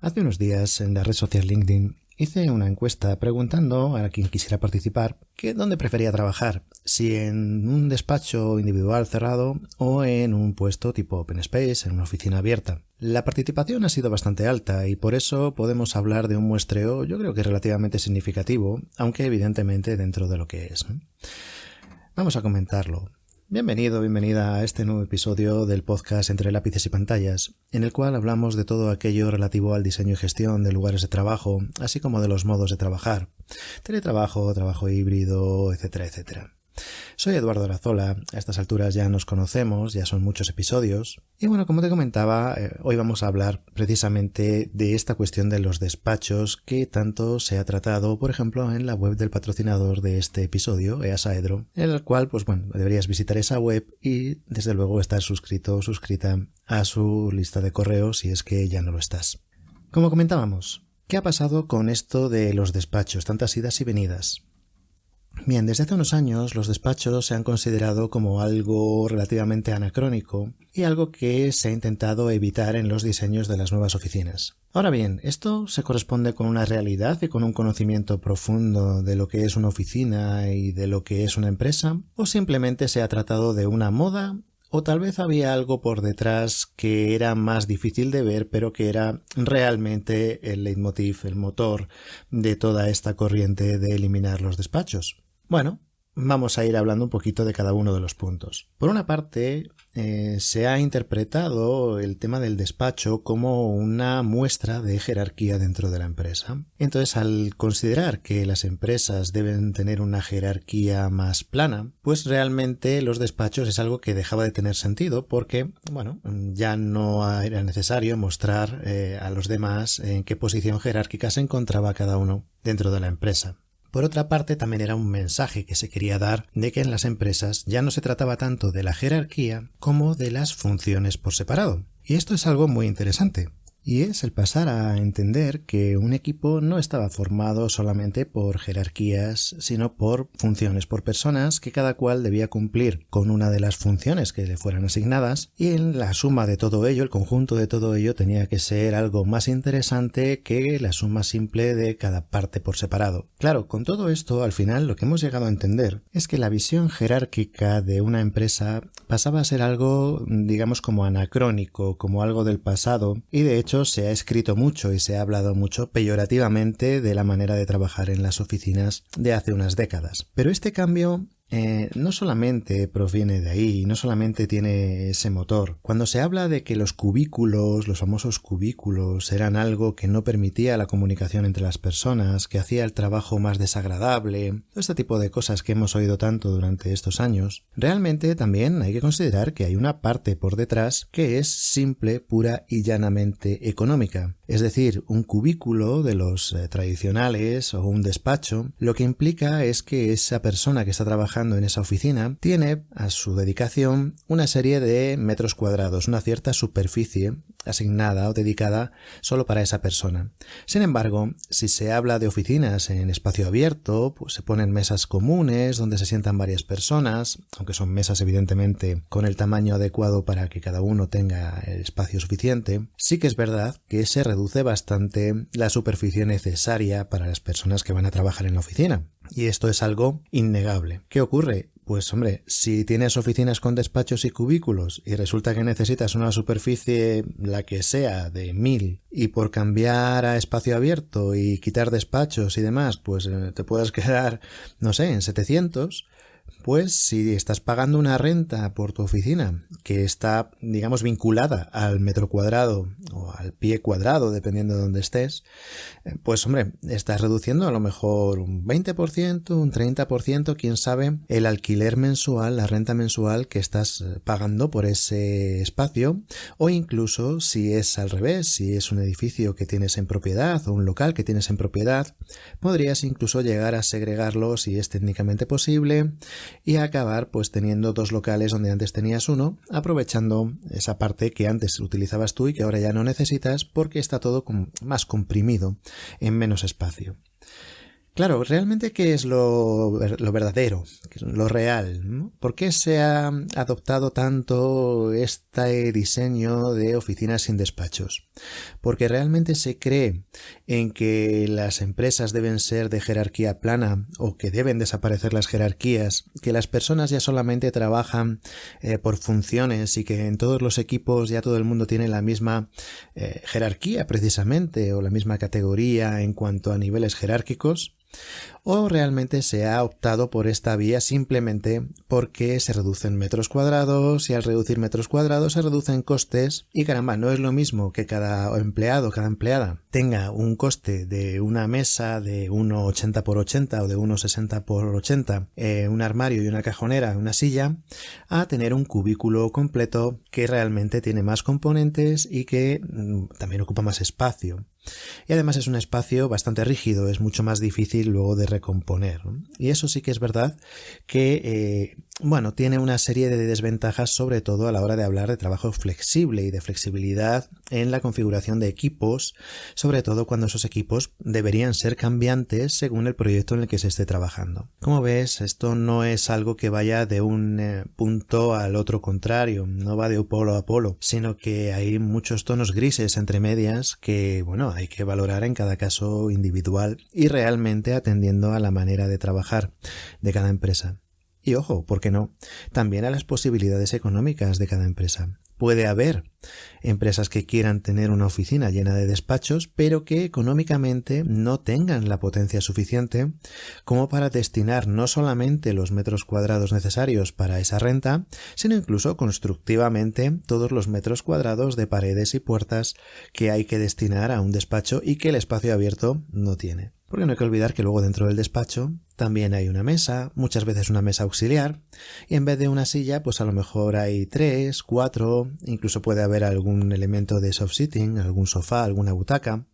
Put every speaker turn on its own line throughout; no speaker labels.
Hace unos días en la red social LinkedIn hice una encuesta preguntando a quien quisiera participar que dónde prefería trabajar, si en un despacho individual cerrado o en un puesto tipo Open Space, en una oficina abierta. La participación ha sido bastante alta y por eso podemos hablar de un muestreo yo creo que relativamente significativo, aunque evidentemente dentro de lo que es, ¿no? Vamos a comentarlo. Bienvenida a este nuevo episodio del podcast Entre lápices y pantallas, en el cual hablamos de todo aquello relativo al diseño y gestión de lugares de trabajo, así como de los modos de trabajar, teletrabajo, trabajo híbrido, etcétera, etcétera. Soy Eduardo Arazola, a estas alturas ya nos conocemos, ya son muchos episodios, y bueno, como te comentaba, hoy vamos a hablar precisamente de esta cuestión de los despachos que tanto se ha tratado, por ejemplo, en la web del patrocinador de este episodio, EASaedro, en el cual, pues bueno, deberías visitar esa web y desde luego estar suscrito o suscrita a su lista de correos si es que ya no lo estás. Como comentábamos, ¿qué ha pasado con esto de los despachos, tantas idas y venidas? Bien, desde hace unos años los despachos se han considerado como algo relativamente anacrónico y algo que se ha intentado evitar en los diseños de las nuevas oficinas. Ahora bien, ¿esto se corresponde con una realidad y con un conocimiento profundo de lo que es una oficina y de lo que es una empresa? ¿O simplemente se ha tratado de una moda? ¿O tal vez había algo por detrás que era más difícil de ver, pero que era realmente el leitmotiv, el motor de toda esta corriente de eliminar los despachos? Bueno, vamos a ir hablando un poquito de cada uno de los puntos. Por una parte, se ha interpretado el tema del despacho como una muestra de jerarquía dentro de la empresa. Entonces, al considerar que las empresas deben tener una jerarquía más plana, pues realmente los despachos es algo que dejaba de tener sentido porque, bueno, ya no era necesario mostrar a los demás en qué posición jerárquica se encontraba cada uno dentro de la empresa. Por otra parte, también era un mensaje que se quería dar de que en las empresas ya no se trataba tanto de la jerarquía como de las funciones por separado. Y esto es algo muy interesante. Y es el pasar a entender que un equipo no estaba formado solamente por jerarquías, sino por funciones, por personas que cada cual debía cumplir con una de las funciones que le fueran asignadas, y en la suma de todo ello, el conjunto de todo ello, tenía que ser algo más interesante que la suma simple de cada parte por separado. Claro, con todo esto, al final lo que hemos llegado a entender es que la visión jerárquica de una empresa pasaba a ser algo, digamos, como anacrónico, como algo del pasado, y de hecho se ha escrito mucho y se ha hablado mucho peyorativamente de la manera de trabajar en las oficinas de hace unas décadas. Pero este cambio no solamente proviene de ahí, no solamente tiene ese motor. Cuando se habla de que los cubículos, los famosos cubículos, eran algo que no permitía la comunicación entre las personas, que hacía el trabajo más desagradable, todo este tipo de cosas que hemos oído tanto durante estos años, realmente también hay que considerar que hay una parte por detrás que es simple, pura y llanamente económica. Es decir, un cubículo de los tradicionales o un despacho, lo que implica es que esa persona que está trabajando en esa oficina tiene a su dedicación una serie de metros cuadrados, una cierta superficie asignada o dedicada solo para esa persona. Sin embargo, si se habla de oficinas en espacio abierto, pues se ponen mesas comunes donde se sientan varias personas, aunque son mesas evidentemente con el tamaño adecuado para que cada uno tenga el espacio suficiente. Sí que es verdad que se reduce bastante la superficie necesaria para las personas que van a trabajar en la oficina. Y esto es algo innegable. ¿Qué ocurre? Pues hombre, si tienes oficinas con despachos y cubículos y resulta que necesitas una superficie, la que sea, de 1000 y por cambiar a espacio abierto y quitar despachos y demás, pues te puedes quedar, no sé, en 700, pues si estás pagando una renta por tu oficina que está, digamos, vinculada al metro cuadrado o al pie cuadrado, dependiendo de dónde estés, pues hombre, estás reduciendo a lo mejor un 20%, un 30%, quién sabe, el alquiler mensual, la renta mensual que estás pagando por ese espacio, o incluso si es al revés, si es un edificio que tienes en propiedad o un local que tienes en propiedad, podrías incluso llegar a segregarlo si es técnicamente posible y acabar pues teniendo dos locales donde antes tenías uno, aprovechando esa parte que antes utilizabas tú y que ahora ya no necesitas porque está todo más comprimido en menos espacio. Claro, realmente ¿qué es lo verdadero, lo real, ¿no? ¿Por qué se ha adoptado tanto este diseño de oficinas sin despachos? Porque realmente se cree en que las empresas deben ser de jerarquía plana o que deben desaparecer las jerarquías, que las personas ya solamente trabajan por funciones y que en todos los equipos ya todo el mundo tiene la misma jerarquía precisamente o la misma categoría en cuanto a niveles jerárquicos. ¿O realmente se ha optado por esta vía simplemente porque se reducen metros cuadrados y al reducir metros cuadrados se reducen costes? Y caramba, no es lo mismo que cada empleado, cada empleada tenga un coste de una mesa de 1,80 por 80 o de 1,60 por 80, un armario y una cajonera, una silla, a tener un cubículo completo que realmente tiene más componentes y que también ocupa más espacio. Y además es un espacio bastante rígido, es mucho más difícil luego de recomponer, ¿no? Y eso sí que es verdad que, tiene una serie de desventajas, sobre todo a la hora de hablar de trabajo flexible y de flexibilidad en la configuración de equipos, sobre todo cuando esos equipos deberían ser cambiantes según el proyecto en el que se esté trabajando. Como ves, esto no es algo que vaya de un punto al otro contrario, no va de polo a polo, sino que hay muchos tonos grises entre medias que, hay que valorar en cada caso individual y realmente atendiendo a la manera de trabajar de cada empresa. Y ojo, ¿por qué no? También a las posibilidades económicas de cada empresa. Puede haber empresas que quieran tener una oficina llena de despachos, pero que económicamente no tengan la potencia suficiente como para destinar no solamente los metros cuadrados necesarios para esa renta, sino incluso constructivamente todos los metros cuadrados de paredes y puertas que hay que destinar a un despacho y que el espacio abierto no tiene. Porque no hay que olvidar que luego dentro del despacho también hay una mesa, muchas veces una mesa auxiliar, y en vez de una silla, pues a lo mejor hay 3, 4, incluso puede haber algún elemento de soft sitting, algún sofá, alguna butaca,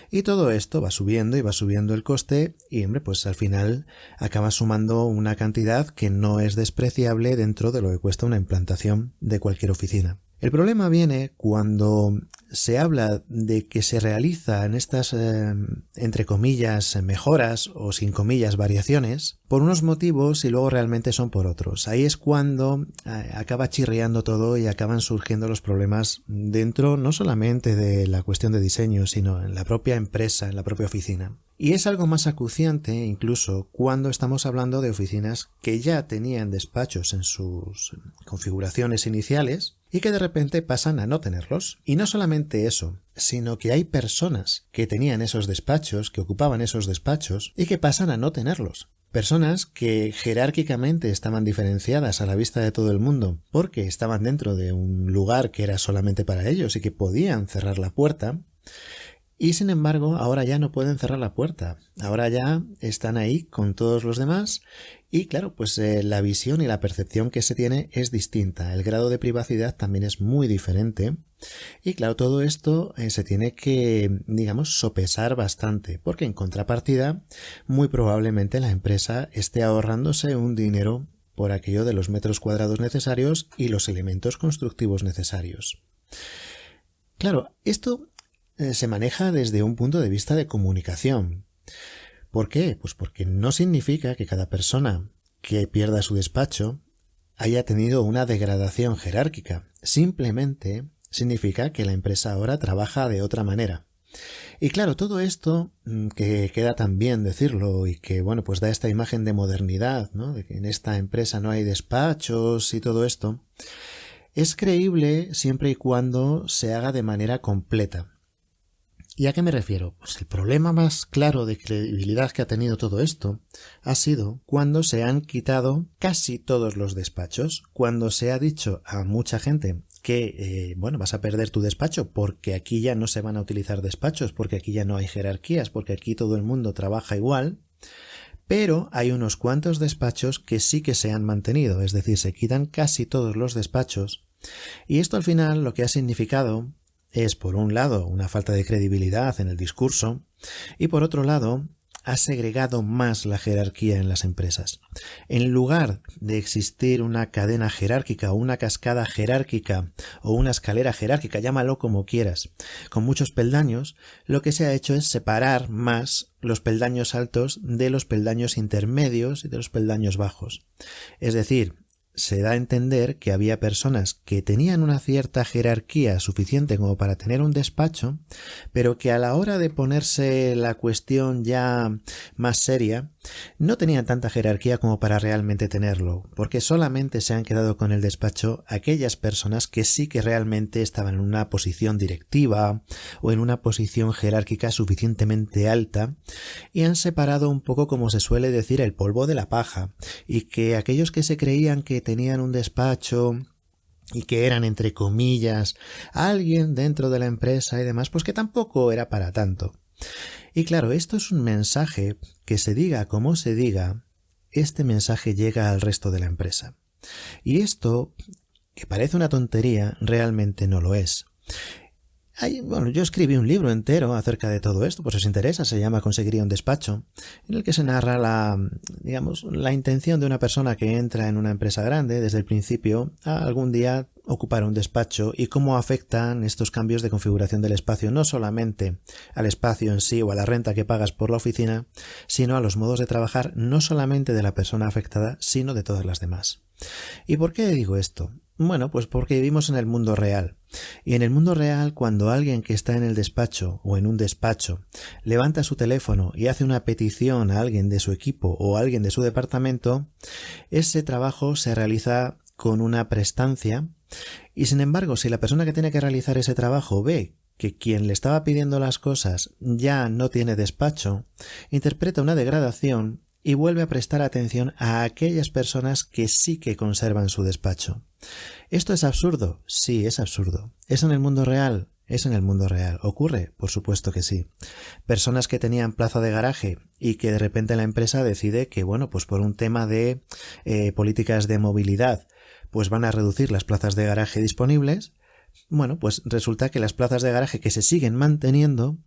y todo esto va subiendo y va subiendo el coste y, pues al final acaba sumando una cantidad que no es despreciable dentro de lo que cuesta una implantación de cualquier oficina. El problema viene cuando se habla de que se realizan estas, entre comillas, mejoras o sin comillas, variaciones, por unos motivos y luego realmente son por otros. Ahí es cuando acaba chirriando todo y acaban surgiendo los problemas dentro no solamente de la cuestión de diseño, sino en la propia empresa, en la propia oficina. Y es algo más acuciante incluso cuando estamos hablando de oficinas que ya tenían despachos en sus configuraciones iniciales y que de repente pasan a no tenerlos. Y no solamente eso, sino que hay personas que tenían esos despachos, que ocupaban esos despachos y que pasan a no tenerlos. Personas que jerárquicamente estaban diferenciadas a la vista de todo el mundo porque estaban dentro de un lugar que era solamente para ellos y que podían cerrar la puerta. Y sin embargo, ahora ya no pueden cerrar la puerta. Ahora ya están ahí con todos los demás y claro, pues la visión y la percepción que se tiene es distinta. El grado de privacidad también es muy diferente. Y claro, todo esto se tiene que, sopesar bastante, porque en contrapartida, muy probablemente la empresa esté ahorrándose un dinero por aquello de los metros cuadrados necesarios y los elementos constructivos necesarios. Claro, esto se maneja desde un punto de vista de comunicación. ¿Por qué? Pues porque no significa que cada persona que pierda su despacho haya tenido una degradación jerárquica. Simplemente significa que la empresa ahora trabaja de otra manera. Y claro, todo esto, que queda tan bien decirlo y que, pues da esta imagen de modernidad, ¿no? De que en esta empresa no hay despachos y todo esto, es creíble siempre y cuando se haga de manera completa. ¿Y a qué me refiero? Pues el problema más claro de credibilidad que ha tenido todo esto ha sido cuando se han quitado casi todos los despachos, cuando se ha dicho a mucha gente que, vas a perder tu despacho porque aquí ya no se van a utilizar despachos, porque aquí ya no hay jerarquías, porque aquí todo el mundo trabaja igual, pero hay unos cuantos despachos que sí que se han mantenido, es decir, se quitan casi todos los despachos, y esto al final lo que ha significado es, por un lado, una falta de credibilidad en el discurso y, por otro lado, ha segregado más la jerarquía en las empresas. En lugar de existir una cadena jerárquica o una cascada jerárquica o una escalera jerárquica, llámalo como quieras, con muchos peldaños, lo que se ha hecho es separar más los peldaños altos de los peldaños intermedios y de los peldaños bajos. Es decir, se da a entender que había personas que tenían una cierta jerarquía suficiente como para tener un despacho, pero que a la hora de ponerse la cuestión ya más seria, no tenían tanta jerarquía como para realmente tenerlo, porque solamente se han quedado con el despacho aquellas personas que sí que realmente estaban en una posición directiva o en una posición jerárquica suficientemente alta, y han separado un poco, como se suele decir, el polvo de la paja, y que aquellos que se creían que tenían un despacho y que eran, entre comillas, alguien dentro de la empresa y demás, pues que tampoco era para tanto. Y claro, esto es un mensaje que, se diga como se diga, este mensaje llega al resto de la empresa. Y esto, que parece una tontería, realmente no lo es. Yo escribí un libro entero acerca de todo esto, pues si os interesa, se llama Conseguiría un despacho, en el que se narra la intención de una persona que entra en una empresa grande desde el principio a algún día ocupar un despacho y cómo afectan estos cambios de configuración del espacio no solamente al espacio en sí o a la renta que pagas por la oficina, sino a los modos de trabajar no solamente de la persona afectada, sino de todas las demás. ¿Y por qué digo esto? Bueno, pues porque vivimos en el mundo real. Y en el mundo real, cuando alguien que está en el despacho o en un despacho levanta su teléfono y hace una petición a alguien de su equipo o a alguien de su departamento, ese trabajo se realiza con una prestancia y, sin embargo, si la persona que tiene que realizar ese trabajo ve que quien le estaba pidiendo las cosas ya no tiene despacho, interpreta una degradación y vuelve a prestar atención a aquellas personas que sí que conservan su despacho. ¿Esto es absurdo? Sí, es absurdo. ¿Es en el mundo real? Es en el mundo real. ¿Ocurre? Por supuesto que sí. Personas que tenían plaza de garaje y que de repente la empresa decide que, pues por un tema de políticas de movilidad, pues van a reducir las plazas de garaje disponibles. Pues resulta que las plazas de garaje que se siguen manteniendo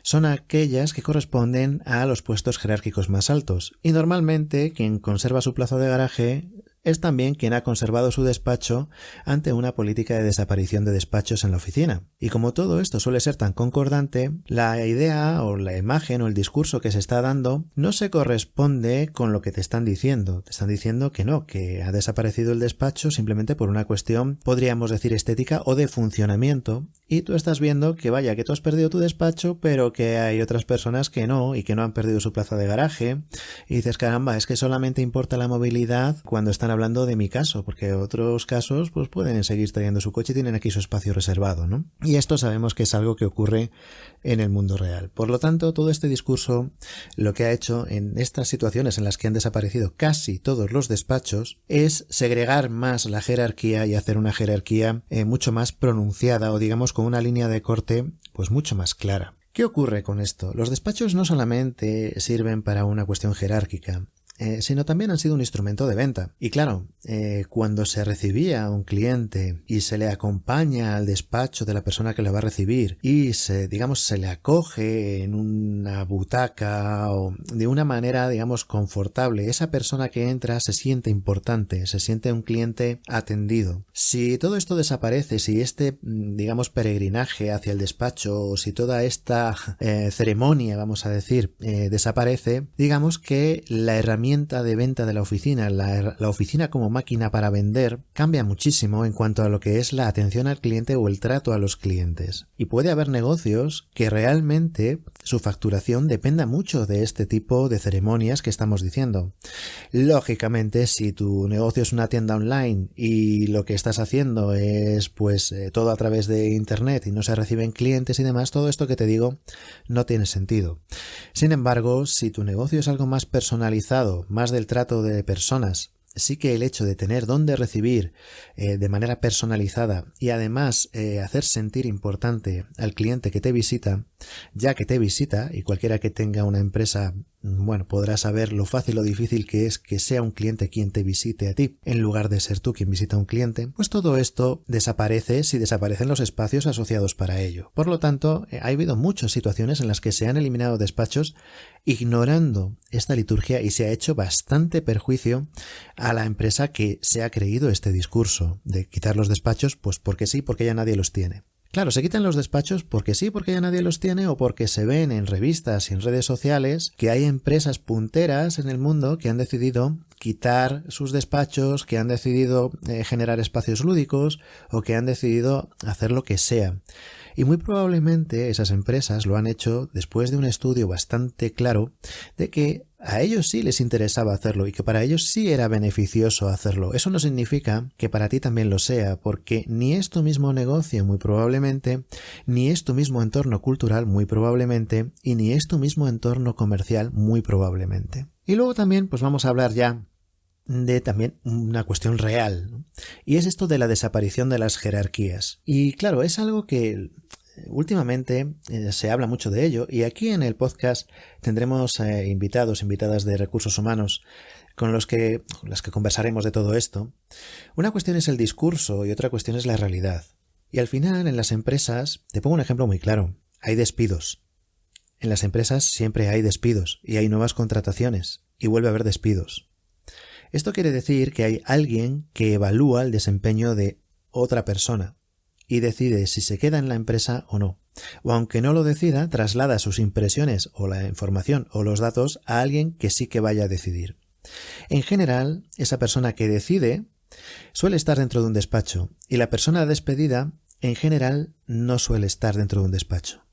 son aquellas que corresponden a los puestos jerárquicos más altos. Y normalmente quien conserva su plaza de garaje es también quien ha conservado su despacho ante una política de desaparición de despachos en la oficina. Y como todo esto suele ser tan concordante, la idea o la imagen o el discurso que se está dando no se corresponde con lo que te están diciendo. Te están diciendo que no, que ha desaparecido el despacho simplemente por una cuestión, podríamos decir, estética o de funcionamiento, y tú estás viendo que que tú has perdido tu despacho, pero que hay otras personas que no, y que no han perdido su plaza de garaje, y dices, caramba, es que solamente importa la movilidad cuando están hablando de mi caso, porque otros casos pues pueden seguir trayendo su coche y tienen aquí su espacio reservado, ¿no? Y esto sabemos que es algo que ocurre en el mundo real. Por lo tanto, todo este discurso lo que ha hecho en estas situaciones en las que han desaparecido casi todos los despachos es segregar más la jerarquía y hacer una jerarquía mucho más pronunciada, o digamos con una línea de corte pues mucho más clara. ¿Qué ocurre con esto? Los despachos no solamente sirven para una cuestión jerárquica, sino también han sido un instrumento de venta. Y claro, cuando se recibía a un cliente y se le acompaña al despacho de la persona que le va a recibir y se le acoge en una butaca o de una manera, confortable, esa persona que entra se siente importante, se siente un cliente atendido. Si todo esto desaparece, si este, peregrinaje hacia el despacho, o si toda esta ceremonia, vamos a decir, desaparece, digamos que la herramienta de venta de la oficina, la oficina como máquina para vender, cambia muchísimo en cuanto a lo que es la atención al cliente o el trato a los clientes. Y puede haber negocios que realmente su facturación dependa mucho de este tipo de ceremonias que estamos diciendo. Lógicamente, si tu negocio es una tienda online y lo que estás haciendo es todo a través de internet y no se reciben clientes y demás, todo esto que te digo no tiene sentido. Sin embargo, si tu negocio es algo más personalizado, más del trato de personas, sí que el hecho de tener dónde recibir de manera personalizada y además hacer sentir importante al cliente que te visita, ya que te visita, y cualquiera que tenga una empresa bueno, podrás saber lo fácil o difícil que es que sea un cliente quien te visite a ti, en lugar de ser tú quien visita a un cliente, pues todo esto desaparece si desaparecen los espacios asociados para ello. Por lo tanto, ha habido muchas situaciones en las que se han eliminado despachos ignorando esta liturgia y se ha hecho bastante perjuicio a la empresa que se ha creído este discurso de quitar los despachos, pues porque sí, porque ya nadie los tiene. Claro, se quitan los despachos porque sí, porque ya nadie los tiene, o porque se ven en revistas y en redes sociales que hay empresas punteras en el mundo que han decidido quitar sus despachos, que han decidido generar espacios lúdicos o que han decidido hacer lo que sea. Y muy probablemente esas empresas lo han hecho después de un estudio bastante claro de que a ellos sí les interesaba hacerlo y que para ellos sí era beneficioso hacerlo. Eso no significa que para ti también lo sea, porque ni es tu mismo negocio muy probablemente, ni es tu mismo entorno cultural muy probablemente, y ni es tu mismo entorno comercial muy probablemente. Y luego también pues vamos a hablar ya de también una cuestión real, ¿no? Y es esto de la desaparición de las jerarquías. Y claro, es algo que últimamente se habla mucho de ello, y aquí en el podcast tendremos invitadas de recursos humanos con las que conversaremos de todo esto. Una cuestión es el discurso y otra cuestión es la realidad. Y al final en las empresas, te pongo un ejemplo muy claro, hay despidos. En las empresas siempre hay despidos y hay nuevas contrataciones y vuelve a haber despidos. Esto quiere decir que hay alguien que evalúa el desempeño de otra persona y decide si se queda en la empresa o no. O aunque no lo decida, traslada sus impresiones o la información o los datos a alguien que sí que vaya a decidir. En general, esa persona que decide suele estar dentro de un despacho y la persona despedida, en general, no suele estar dentro de un despacho.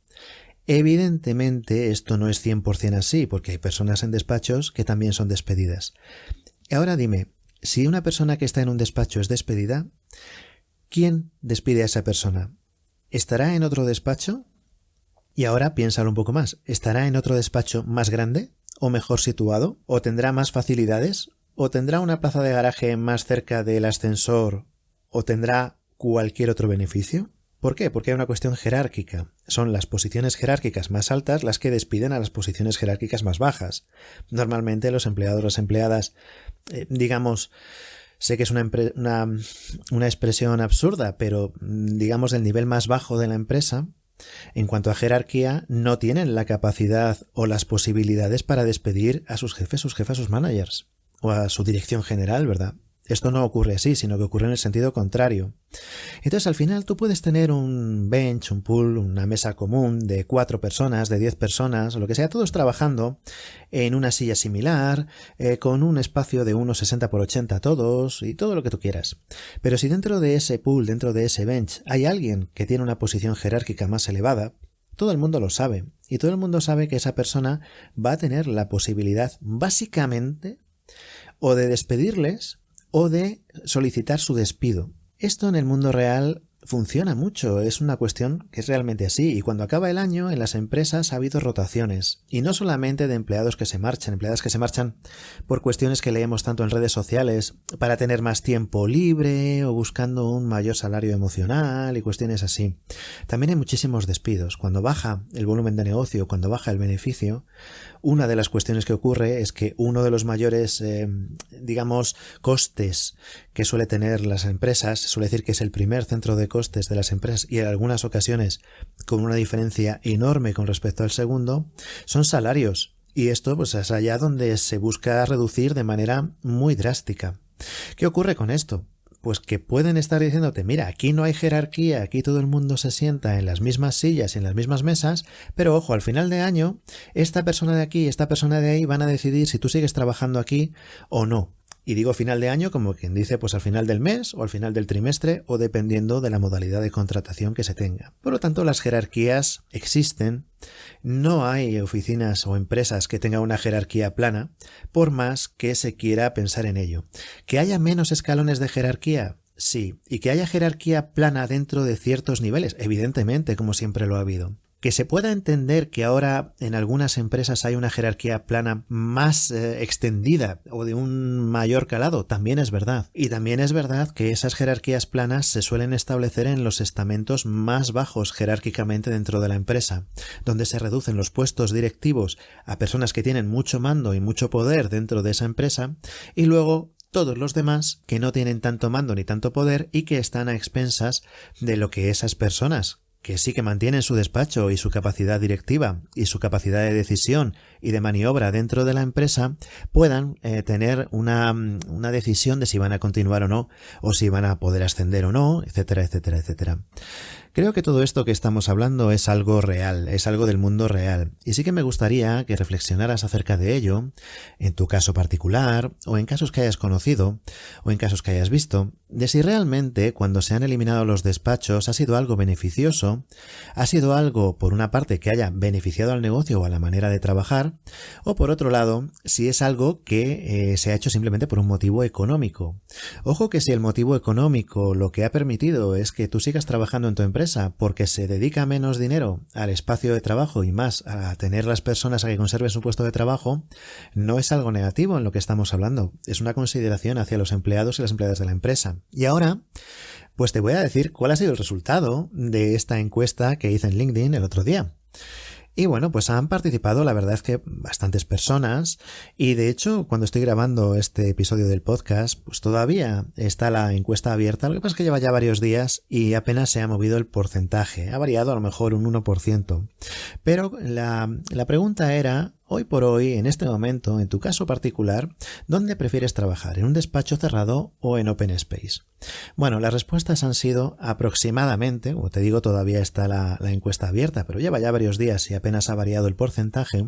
Evidentemente, esto no es 100% así, porque hay personas en despachos que también son despedidas. Ahora dime, si una persona que está en un despacho es despedida, ¿quién despide a esa persona? ¿Estará en otro despacho? Y ahora piénsalo un poco más. ¿Estará en otro despacho más grande o mejor situado? ¿O tendrá más facilidades? ¿O tendrá una plaza de garaje más cerca del ascensor? ¿O tendrá cualquier otro beneficio? ¿Por qué? Porque hay una cuestión jerárquica. Son las posiciones jerárquicas más altas las que despiden a las posiciones jerárquicas más bajas. Normalmente los empleados, las empleadas, digamos, sé que es una expresión absurda, pero digamos del nivel más bajo de la empresa, en cuanto a jerarquía, no tienen la capacidad o las posibilidades para despedir a sus jefes, sus managers, o a su dirección general, ¿verdad? Esto no ocurre así, sino que ocurre en el sentido contrario. Entonces, al final, tú puedes tener un bench, un pool, una mesa común de 4 personas, de 10 personas, o lo que sea, todos trabajando en una silla similar, con un espacio de unos 60 por 80 todos, y todo lo que tú quieras. Pero si dentro de ese pool, dentro de ese bench, hay alguien que tiene una posición jerárquica más elevada, todo el mundo lo sabe. Y todo el mundo sabe que esa persona va a tener la posibilidad, básicamente, o de despedirles, o de solicitar su despido. Esto en el mundo real funciona mucho, es una cuestión que es realmente así, y cuando acaba el año en las empresas ha habido rotaciones, y no solamente de empleadas que se marchan por cuestiones que leemos tanto en redes sociales para tener más tiempo libre o buscando un mayor salario emocional y cuestiones así. También hay muchísimos despidos. Cuando baja el volumen de negocio, cuando baja el beneficio, una de las cuestiones que ocurre es que uno de los mayores, costes que suele tener las empresas, suele decir que es el primer centro de costes de las empresas y en algunas ocasiones con una diferencia enorme con respecto al segundo, son salarios. Y esto pues es allá donde se busca reducir de manera muy drástica. ¿Qué ocurre con esto? Pues que pueden estar diciéndote, mira, aquí no hay jerarquía, aquí todo el mundo se sienta en las mismas sillas y en las mismas mesas, pero ojo, al final de año, esta persona de aquí y esta persona de ahí van a decidir si tú sigues trabajando aquí o no. Y digo final de año como quien dice pues al final del mes o al final del trimestre o dependiendo de la modalidad de contratación que se tenga. Por lo tanto, las jerarquías existen. No hay oficinas o empresas que tengan una jerarquía plana, por más que se quiera pensar en ello. ¿Que haya menos escalones de jerarquía? Sí. ¿Y que haya jerarquía plana dentro de ciertos niveles? Evidentemente, como siempre lo ha habido. Que se pueda entender que ahora en algunas empresas hay una jerarquía plana más extendida o de un mayor calado, también es verdad. Y también es verdad que esas jerarquías planas se suelen establecer en los estamentos más bajos jerárquicamente dentro de la empresa, donde se reducen los puestos directivos a personas que tienen mucho mando y mucho poder dentro de esa empresa, y luego todos los demás que no tienen tanto mando ni tanto poder y que están a expensas de lo que esas personas, que sí que mantienen su despacho y su capacidad directiva y su capacidad de decisión y de maniobra dentro de la empresa, puedan tener una decisión de si van a continuar o no, o si van a poder ascender o no, etcétera, etcétera, etcétera. Creo que todo esto que estamos hablando es algo real, es algo del mundo real, y sí que me gustaría que reflexionaras acerca de ello, en tu caso particular, o en casos que hayas conocido, o en casos que hayas visto, de si realmente cuando se han eliminado los despachos ha sido algo beneficioso, ha sido algo, por una parte, que haya beneficiado al negocio o a la manera de trabajar, o por otro lado, si es algo que se ha hecho simplemente por un motivo económico. Ojo que si el motivo económico lo que ha permitido es que tú sigas trabajando en tu empresa porque se dedica menos dinero al espacio de trabajo y más a tener las personas a que conserven su puesto de trabajo, no es algo negativo en lo que estamos hablando, es una consideración hacia los empleados y las empleadas de la empresa. Y ahora, pues te voy a decir cuál ha sido el resultado de esta encuesta que hice en LinkedIn el otro día. Y bueno, pues han participado, la verdad es que bastantes personas, y de hecho cuando estoy grabando este episodio del podcast, pues todavía está la encuesta abierta. Lo que pasa es que lleva ya varios días y apenas se ha movido el porcentaje, ha variado a lo mejor un 1%. Pero la pregunta era, hoy por hoy, en este momento, en tu caso particular, ¿dónde prefieres trabajar? ¿En un despacho cerrado o en Open Space? Bueno, las respuestas han sido aproximadamente, como te digo, todavía está la encuesta abierta, pero lleva ya varios días y apenas ha variado el porcentaje,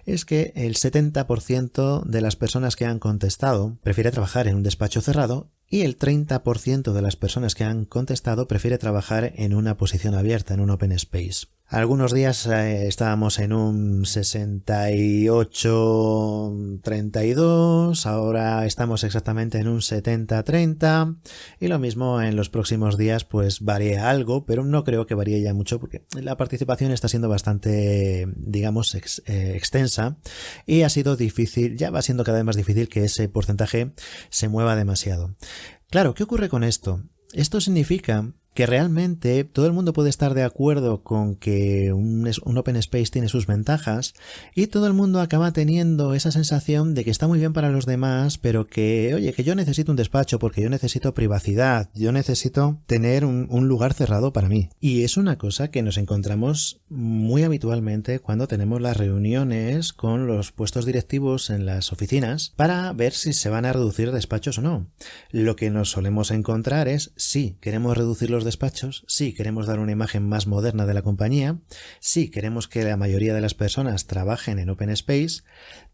es que el 70% de las personas que han contestado prefiere trabajar en un despacho cerrado y el 30% de las personas que han contestado prefiere trabajar en una posición abierta, en un Open Space. Algunos días estábamos en un 68-32, ahora estamos exactamente en un 70-30 y lo mismo en los próximos días pues varía algo, pero no creo que varíe ya mucho porque la participación está siendo bastante, digamos, extensa y ha sido difícil, ya va siendo cada vez más difícil que ese porcentaje se mueva demasiado. Claro, ¿qué ocurre con esto? Esto significa que realmente todo el mundo puede estar de acuerdo con que un Open Space tiene sus ventajas y todo el mundo acaba teniendo esa sensación de que está muy bien para los demás, pero que, oye, que yo necesito un despacho porque yo necesito privacidad, yo necesito tener un lugar cerrado para mí. Y es una cosa que nos encontramos muy habitualmente cuando tenemos las reuniones con los puestos directivos en las oficinas para ver si se van a reducir despachos o no. Lo que nos solemos encontrar es, sí, queremos reducir los despachos, sí, queremos dar una imagen más moderna de la compañía, sí, queremos que la mayoría de las personas trabajen en Open Space,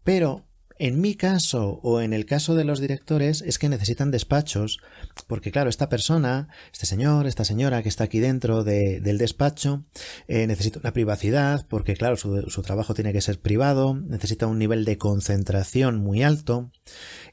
pero en mi caso o en el caso de los directores es que necesitan despachos porque claro, esta persona, este señor, esta señora que está aquí dentro del despacho necesita una privacidad porque claro, su trabajo tiene que ser privado, necesita un nivel de concentración muy alto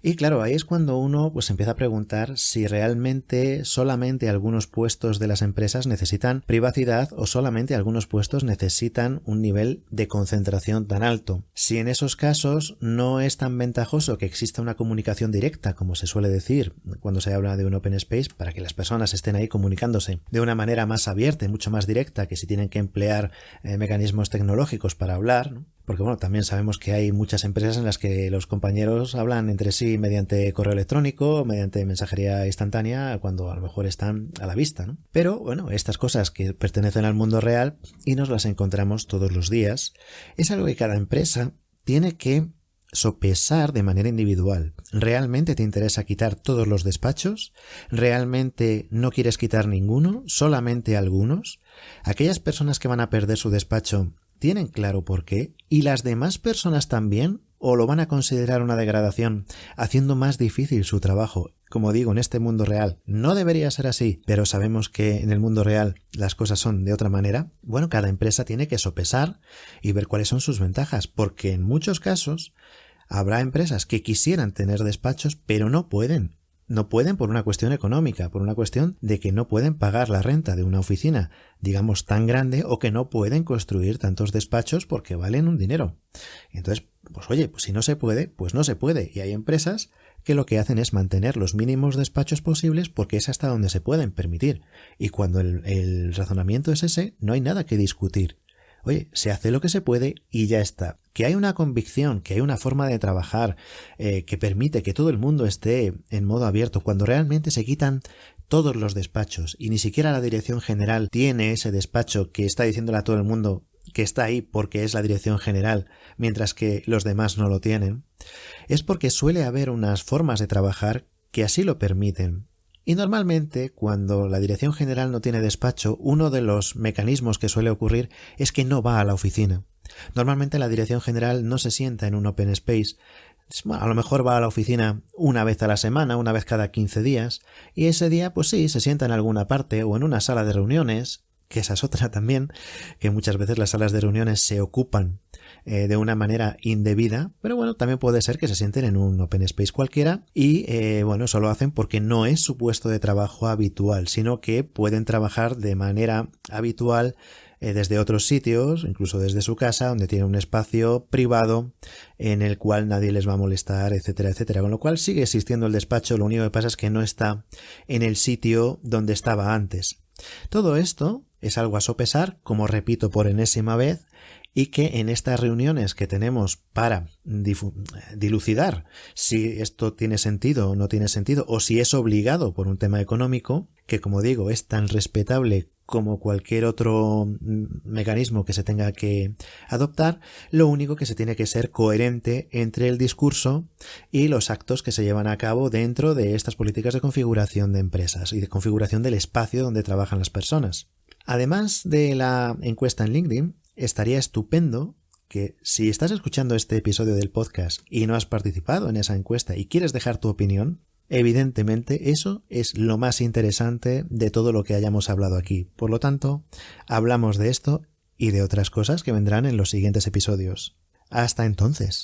y claro, ahí es cuando uno pues empieza a preguntar si realmente solamente algunos puestos de las empresas necesitan privacidad o solamente algunos puestos necesitan un nivel de concentración tan alto. Si en esos casos no es tan ventajoso que exista una comunicación directa, como se suele decir cuando se habla de un Open Space, para que las personas estén ahí comunicándose de una manera más abierta y mucho más directa que si tienen que emplear mecanismos tecnológicos para hablar, ¿no? Porque bueno, también sabemos que hay muchas empresas en las que los compañeros hablan entre sí mediante correo electrónico, mediante mensajería instantánea, cuando a lo mejor están a la vista, ¿no? Pero bueno, estas cosas que pertenecen al mundo real y nos las encontramos todos los días, es algo que cada empresa tiene que sopesar de manera individual. ¿Realmente te interesa quitar todos los despachos? ¿Realmente no quieres quitar ninguno? ¿Solamente algunos? Aquellas personas que van a perder su despacho ¿tienen claro por qué? ¿Y las demás personas también? ¿O lo van a considerar una degradación, haciendo más difícil su trabajo? Como digo, en este mundo real no debería ser así, pero sabemos que en el mundo real las cosas son de otra manera. Bueno, cada empresa tiene que sopesar y ver cuáles son sus ventajas, porque en muchos casos habrá empresas que quisieran tener despachos, pero no pueden. No pueden por una cuestión económica, por una cuestión de que no pueden pagar la renta de una oficina, digamos, tan grande, o que no pueden construir tantos despachos porque valen un dinero. Entonces, pues oye, pues si no se puede, pues no se puede. Y hay empresas que lo que hacen es mantener los mínimos despachos posibles porque es hasta donde se pueden permitir. Y cuando el razonamiento es ese, no hay nada que discutir. Oye, se hace lo que se puede y ya está. Que hay una convicción, que hay una forma de trabajar que permite que todo el mundo esté en modo abierto, cuando realmente se quitan todos los despachos y ni siquiera la dirección general tiene ese despacho que está diciéndole a todo el mundo que está ahí porque es la dirección general, mientras que los demás no lo tienen, es porque suele haber unas formas de trabajar que así lo permiten. Y normalmente, cuando la dirección general no tiene despacho, uno de los mecanismos que suele ocurrir es que no va a la oficina. Normalmente la dirección general no se sienta en un open space. A lo mejor va a la oficina una vez a la semana, una vez cada 15 días, y ese día, pues sí, se sienta en alguna parte o en una sala de reuniones, que esa es otra también, que muchas veces las salas de reuniones se ocupan de una manera indebida, pero bueno, también puede ser que se sienten en un open space cualquiera y bueno, eso lo hacen porque no es su puesto de trabajo habitual, sino que pueden trabajar de manera habitual desde otros sitios, incluso desde su casa, donde tiene un espacio privado en el cual nadie les va a molestar, etcétera, etcétera. Con lo cual sigue existiendo el despacho, lo único que pasa es que no está en el sitio donde estaba antes. Todo esto es algo a sopesar, como repito por enésima vez, y que en estas reuniones que tenemos para dilucidar si esto tiene sentido o no tiene sentido, o si es obligado por un tema económico, que como digo es tan respetable como cualquier otro mecanismo que se tenga que adoptar, lo único que se tiene que ser coherente entre el discurso y los actos que se llevan a cabo dentro de estas políticas de configuración de empresas y de configuración del espacio donde trabajan las personas. Además de la encuesta en LinkedIn, estaría estupendo que si estás escuchando este episodio del podcast y no has participado en esa encuesta y quieres dejar tu opinión, evidentemente eso es lo más interesante de todo lo que hayamos hablado aquí. Por lo tanto, hablamos de esto y de otras cosas que vendrán en los siguientes episodios. Hasta entonces.